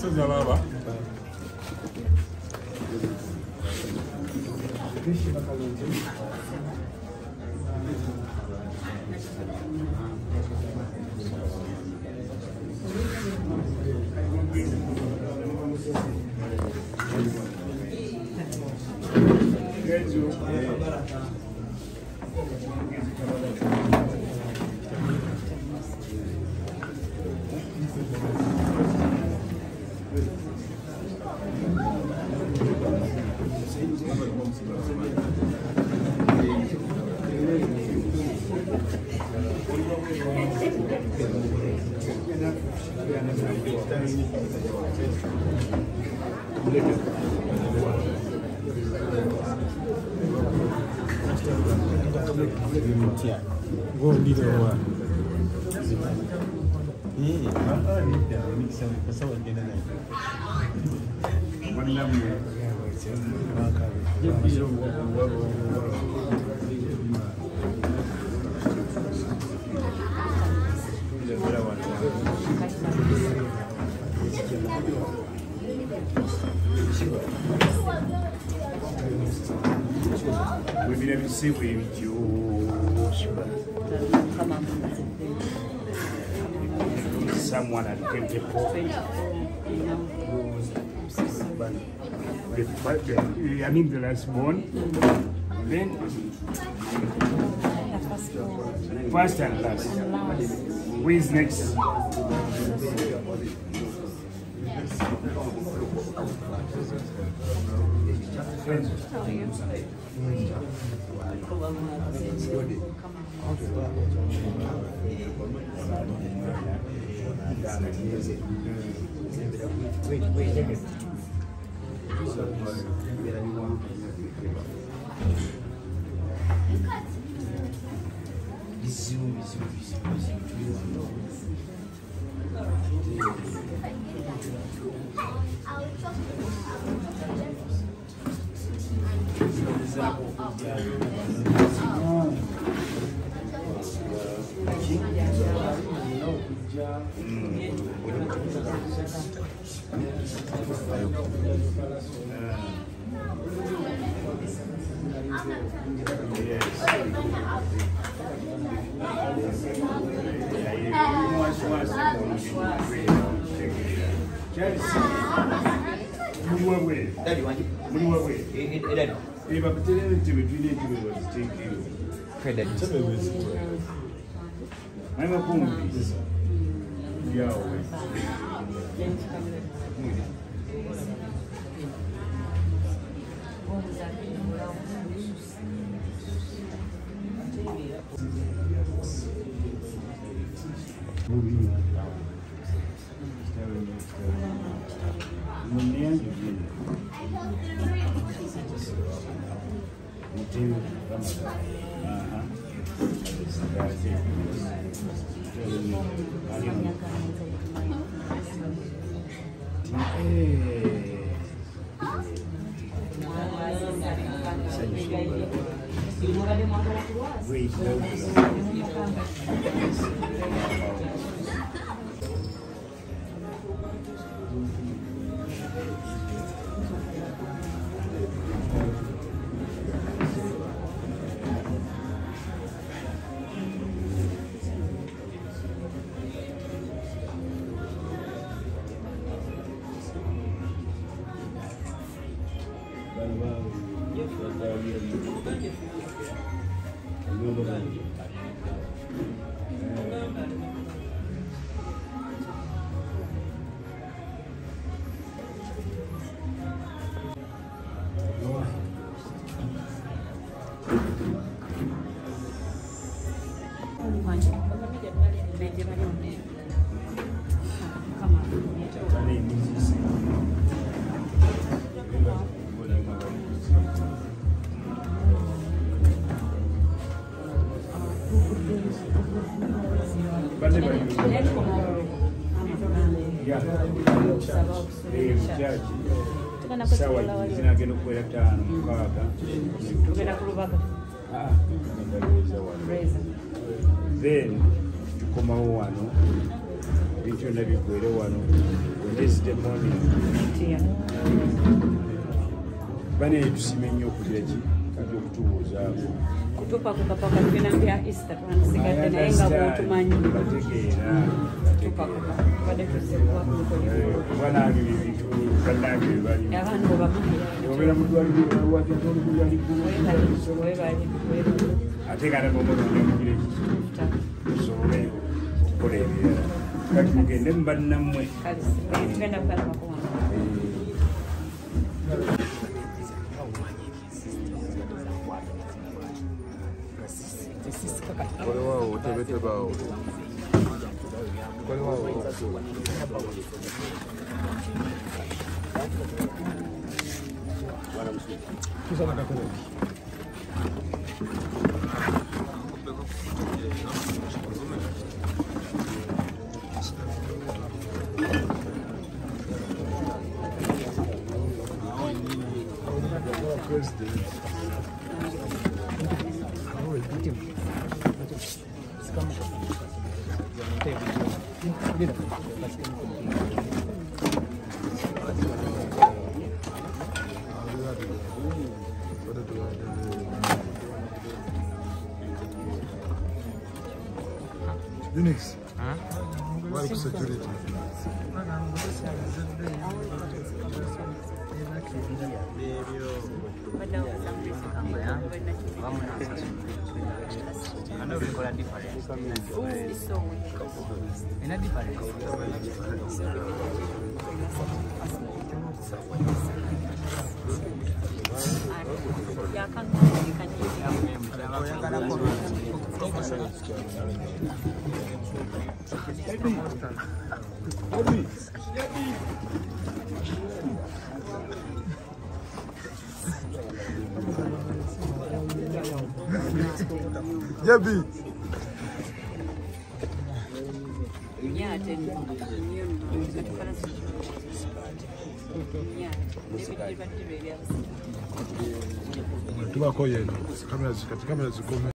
Soza baba. Kenzo. Go di bawah. Mixer pesawat kita naik. Mana ni? We will have to see with you. Someone at 24. I mean the last born. Then first and last. Who is next? Then, come on, ebintu byonna biggwere wano wendesite morning bane tusime nnyo okugira ki kati okutubuuzaako kutupa ku kapaka tubina bya Easter twansigadde naye nga bw'otumanyi bategeera tubadde tuzeekuba kuba nange ebintu bannange bebali abaana obamayi obeera mu ddwaliro wagenda olugulu aliggulu ate nga nagomonoonyamugire tusobole okukola ebirala kati mugende mu bannammwe tugenda kukalabako Kolewao, tebetebao. Kolewao. Kusana kakole. Unix. Why security? I know we call it different. In a different. Yabi. Tuba koyeno. Kamera zikome.